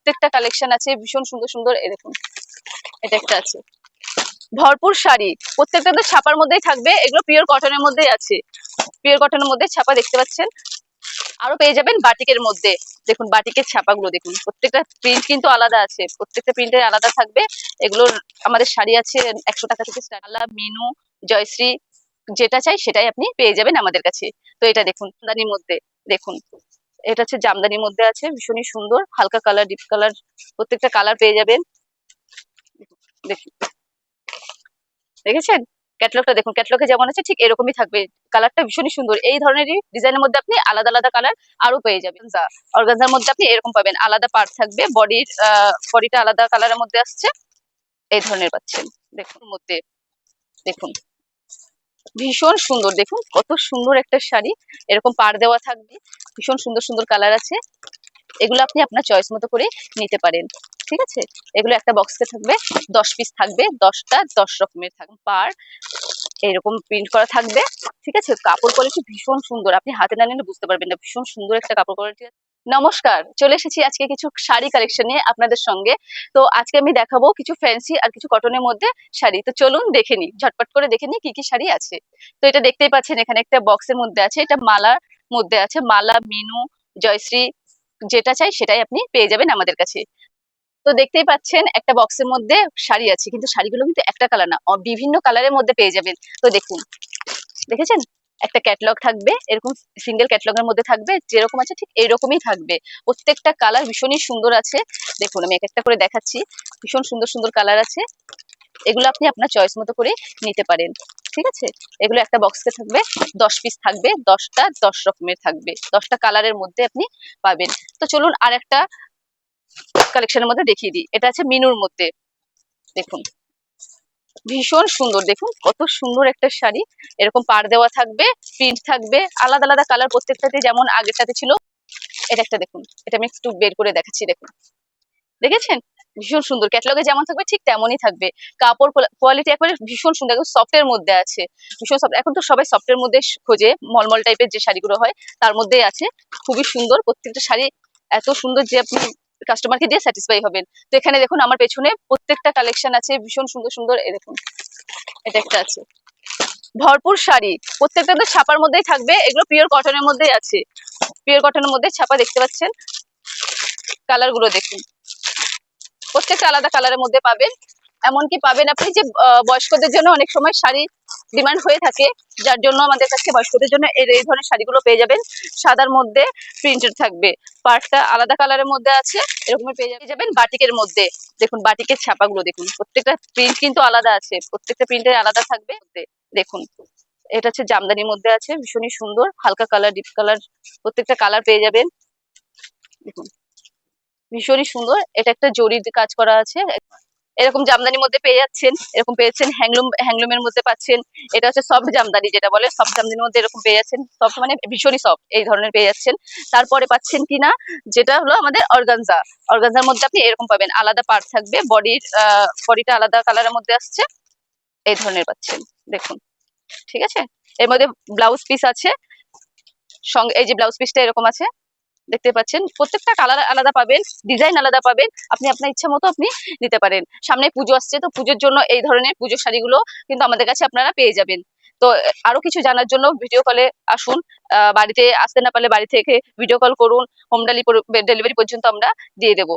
প্রত্যেকটা কালেকশন আছে ভীষণ সুন্দর সুন্দর। এই দেখুন এটা একটা আছে ভরপুর শাড়ি, প্রত্যেকটা তো ছাপার মধ্যেই থাকবে, এগুলো পিওর কটনের মধ্যেই আছে, পিওর কটনের মধ্যে ছাপা দেখতে পাচ্ছেন। আরো পেয়ে যাবেন বাটিকের মধ্যে, দেখুন বাটিকের ছাপাগুলো দেখুন, প্রত্যেকটা প্রিন্ট কিন্তু আলাদা আছে, প্রত্যেকটা প্রিন্টের আলাদা থাকবে। এগুলোর আমাদের শাড়ি আছে 100 টাকা থেকে স্টার্ট, মিনু, জয়শ্রী, যেটা চাই সেটাই আপনি পেয়ে যাবেন আমাদের কাছে। তো এটা দেখুন জামদানির মধ্যে, দেখুন এটা হচ্ছে জামদানির মধ্যে আছে, ভীষণই সুন্দর, হালকা কালার, ডিপ কালার, প্রত্যেকটা কালার পেয়ে যাবেন। দেখুন দেখেছেন ক্যাটলগটা, দেখুন ক্যাটলগে যেমন আছে ঠিক এরকমই থাকবে, কালারটা ভীষণই সুন্দর। এই ধরনেরই ডিজাইনের মধ্যে আপনি আলাদা আলাদা কালার আরো পেয়ে যাবেন। অর্গানজার মধ্যে আপনি এরকম পাবেন, আলাদা পার্ট থাকবে, বডিটা আলাদা কালারের মধ্যে আসছে, এই ধরনের পাচ্ছেন। দেখুন মধ্যে দেখুন ভীষণ সুন্দর, দেখুন কত সুন্দর একটা শাড়ি, এরকম পাড় দেওয়া থাকবে, ভীষণ সুন্দর সুন্দর কালার আছে। এগুলো আপনি আপনার চয়েস মতো করে নিতে পারেন, ঠিক আছে। এগুলো একটা বক্সে থাকবে, 10 পিস থাকবে, 10টা 10 রকমের থাকবে পার, এরকম প্রিন্ট করা থাকবে, ঠিক আছে। কাপড় কোয়ালিটি ভীষণ সুন্দর, আপনি হাতে না নিলে বুঝতে পারবেন না, ভীষণ সুন্দর একটা কাপড় কোয়ালিটি। নমস্কার, চলে এসেছি আজকে কিছু শাড়ি কালেকশন নিয়ে আপনাদের সঙ্গে। তো আজকে আমি দেখাবো কিছু ফ্যান্সি আর কিছু কটনের মধ্যে শাড়ি। তো চলুন দেখে নিই, ঝটপট করে দেখে নিই কি কি শাড়ি আছে। তো এটা দেখতেই পাচ্ছেন, এখানে একটা বক্সের মধ্যে আছে, এটা মালার মধ্যে আছে, মালা, মিনু, জয়শ্রী, যেটা চাই সেটাই আপনি পেয়ে যাবেন আমাদের কাছে। তো দেখতেই পাচ্ছেন একটা বক্সের মধ্যে শাড়ি আছে, কিন্তু শাড়িগুলো কিন্তু একটা কালার না, বিভিন্ন কালারের মধ্যে পেয়ে যাবেন। তো দেখুন, দেখেছেন একটা ক্যাটলগ থাকবে, এরকম সিঙ্গেল ক্যাটলগের মধ্যে থাকবে, যেরকম আছে ঠিক এইরকমই থাকবে, প্রত্যেকটা কালার ভীষণই সুন্দর আছে। দেখুন আমি এক একটা করে দেখাচ্ছি, ভীষণ সুন্দর সুন্দর কালার আছে, এগুলো আপনি আপনার চয়েস মতো করে নিতে পারেন, ঠিক আছে। এগুলো একটা বক্সে থাকবে, 10 পিস থাকবে, 10টা 10 রকমের থাকবে, 10টা কালারের মধ্যে আপনি পাবেন। তো চলুন আর একটা কালেকশনের মধ্যে দেখিয়ে দিই, এটা আছে মিনুর মধ্যে, দেখুন ভীষণ সুন্দর, দেখুন কত সুন্দর একটা শাড়ি, এরকম পাড় দেওয়া থাকবে, প্রিন্ট থাকবে, আলাদা আলাদা কালার প্রত্যেকটাতে, যেমন আগেরটাতে ছিল। এটা একটা দেখুন, এটা আমি একটু বের করে দেখাচ্ছি, দেখুন দেখেছেন ভীষণ সুন্দর, ক্যাটালগে যেমন থাকবে ঠিক তেমনই থাকবে। কাপড় কোয়ালিটি একবারে ভীষণ সুন্দর, সফটের মধ্যে আছে, ভীষণ সফট। এখন তো সবাই সফটের মধ্যে খোঁজে, মলমল টাইপের যে শাড়িগুলো হয় তার মধ্যেই আছে, খুবই সুন্দর প্রত্যেকটা শাড়ি, এত সুন্দর যে আপনি কাস্টমারকে দিয়ে স্যাটিসফাই হবেন। তো এখানে দেখুন আমার পেছনে প্রত্যেকটা কালেকশন আছে ভীষণ সুন্দর সুন্দর। এই দেখুন এটা একটা আছে ভরপুর শাড়ি, প্রত্যেকটা তো ছাপার মধ্যেই থাকবে, এগুলো পিওর কটনের মধ্যেই আছে, পিওর কটনের মধ্যে ছাপা, দেখতে পাচ্ছেন কালার গুলো দেখুন, প্রত্যেকটা আলাদা কালারের মধ্যে পাবেন। এমনকি পাবেন আপনি যে বয়স্কদের জন্য অনেক সময় শাড়ি ডিমান্ড হয়ে থাকে, যার জন্য আমাদের কাছে বয়স্কদের জন্য এই ধরনের শাড়িগুলো পেয়ে যাবেন, সাদার মধ্যে প্রিন্টেড থাকবে, পার্টটা আলাদা কালারের মধ্যে আছে, এরকম পেয়ে যাবেন বাটিকের মধ্যে। দেখুন বাটিকের ছাপাগুলো দেখুন, প্রত্যেকটা প্রিন্ট কিন্তু আলাদা আছে, প্রত্যেকটা প্রিন্টের আলাদা থাকবে। দেখুন এটা হচ্ছে জামদানির মধ্যে আছে, ভীষণই সুন্দর, হালকা কালার, ডিপ কালার, প্রত্যেকটা কালার পেয়ে যাবেন। দেখুন ভীষণই সুন্দর, এটা একটা জরির কাজ করা আছে, এরকম জামদানির মধ্যে পেয়ে যাচ্ছেন, এরকম পেয়েছেন হ্যাংলুমের মধ্যে পাচ্ছেন। এটা হচ্ছে সফট জামদানি, যেটা বলে সফট জামদানির মধ্যে এরকম পেয়ে যাচ্ছেন, সফট মানে ভীষণই সফট, এই ধরনের পেয়ে যাচ্ছেন। তারপরে পাচ্ছেন কিনা যেটা হলো আমাদের অর্গানজা, অর্গানজার মধ্যে আপনি এরকম পাবেন, আলাদা পার্ট থাকবে, বডিটা আলাদা কালারের মধ্যে আসছে, এই ধরনের পাচ্ছেন। দেখুন ঠিক আছে, এর মধ্যে ব্লাউজ পিস আছে সঙ্গে, এই যে ব্লাউজ পিসটা এরকম আছে, দেখতে পাচ্ছেন প্রত্যেকটা কালার আলাদা পাবেন, ডিজাইন আলাদা পাবেন, আপনি আপনার ইচ্ছা মতো আপনি নিতে পারেন। সামনে পুজো আসছে, তো পুজোর জন্য এই ধরনের পুজোর শাড়িগুলো কিন্তু আমাদের কাছে আপনারা পেয়ে যাবেন। তো আরো কিছু জানার জন্য ভিডিও কলে আসুন, বাড়িতে আসতে না পারলে বাড়ি থেকে ভিডিও কল করুন, হোম ডেলিভারি পর্যন্ত আমরা দিয়ে দেবো।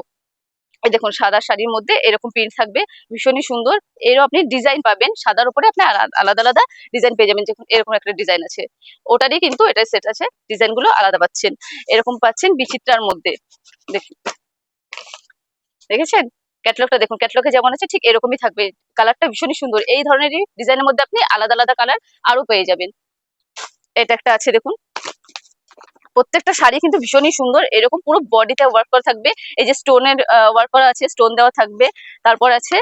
এই দেখুন সাদা শাড়ির মধ্যে এরকম প্রিন্ট থাকবে, ভীষণই সুন্দর, এরও আপনি ডিজাইন পাবেন, সাদার উপরে আপনি আলাদা আলাদা ডিজাইন পেয়ে যাবেন, যেমন এরকম একটা ডিজাইন আছে, ওটারই কিন্তু এটা সেট আছে, ডিজাইন গুলো আলাদা পাচ্ছেন, এরকম পাচ্ছেন বিচিত্রার মধ্যে। দেখুন দেখেছেন ক্যাটলগটা, দেখুন ক্যাটলগে যেমন আছে ঠিক এরকমই থাকবে, কালারটা ভীষণই সুন্দর, এই ধরনেরই ডিজাইনের মধ্যে আপনি আলাদা আলাদা কালার আরো পেয়ে যাবেন। এটা একটা আছে দেখুন, প্রত্যেকটা শাড়ি কিন্তু ভীষণই সুন্দর, এরকম পুরো বডিতে ওয়ার্ক করা থাকবে, এই যে স্টোনের ওয়ার্ক করা আছে, স্টোন দেওয়া থাকবে। তারপর আছে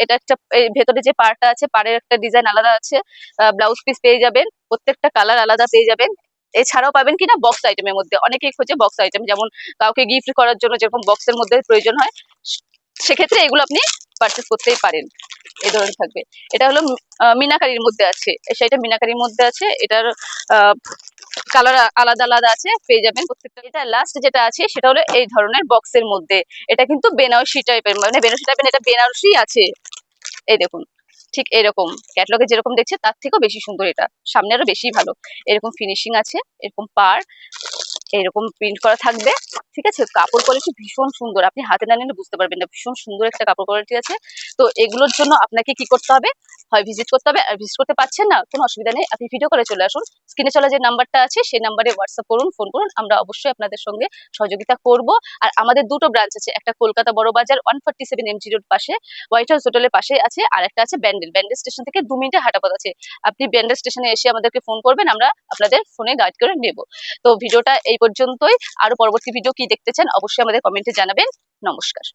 এটা একটা, ভেতরে যে পাড়টা আছে, পাড়ের একটা ডিজাইন আলাদা আছে, ব্লাউজ পিস পেয়ে যাবেন, প্রত্যেকটা কালার আলাদা পেয়ে যাবেন। এছাড়াও পাবেন কিনা বক্স আইটেমের মধ্যে, অনেকেই খোঁজে বক্স আইটেম, যেমন কাউকে গিফট করার জন্য যেরকম বক্সের মধ্যে প্রয়োজন হয়, সেক্ষেত্রে এগুলো আপনি পারচেস করতেই পারেন, এই ধরনের থাকবে। এটা হলো মিনাকারির মধ্যে আছে, সেটা মিনাকারির মধ্যে আছে, এটার কালার আলাদা আলাদা আছে, পেয়ে যাবেন প্রত্যেকটা। এটা লাস্ট যেটা আছে সেটা হলো এই ধরনের বক্সের মধ্যে। এটা কিন্তু বেনারসি টাইপের, মানে বেনারসি টাইপের, এটা বেনারসি আছে। এই দেখুন, ঠিক এরকম ক্যাটলগে যেরকম দেখছে তার থেকেও বেশি সুন্দর, এটা সামনে আরো বেশি ভালো। এরকম ফিনিশিং আছে, এরকম পার, এরকম প্রিন্ট করা থাকবে। ঠিক আছে, কাপড় কোয়ালিটি ভীষণ সুন্দর, আপনি হাতে না নিলে বুঝতে পারবেন না, ভীষণ সুন্দর একটা কাপড় কোয়ালিটি আছে। তো এগুলোর জন্য আপনাকে কি করতে হবে, হয় ভিজিট করতে হবে, আর ভিজিট করতে পারছেন না কোনো অসুবিধা নেই, আপনি ভিডিও করে চলে আসুন। স্ক্রিনে চলা যে নাম্বারটা আছে সেই নাম্বারে হোয়াটসঅ্যাপ করুন, ফোন করুন, আমরা অবশ্যই আপনাদের সঙ্গে সহযোগিতা করব। আর আমাদের দুটো ব্রাঞ্চ আছে, একটা কলকাতা বড় বাজার 147 MG রোড পাশে হোয়াইট হাউস হোটেলের পাশে আছে, আর একটা আছে ব্যান্ডেল। ব্যান্ডেল স্টেশন থেকে 2 মিনিটে হাঁটা পথ আছে। আপনি ব্যান্ডেল স্টেশনে এসে আমাদেরকে ফোন করবেন, আমরা আপনাদের ফোনে গাইড করে নেব। তো ভিডিওটা এই পর্যন্তই। আরো পরবর্তী ভিডিও কি দেখতে চান অবশ্যই আমাদের কমেন্টে জানাবেন। নমস্কার।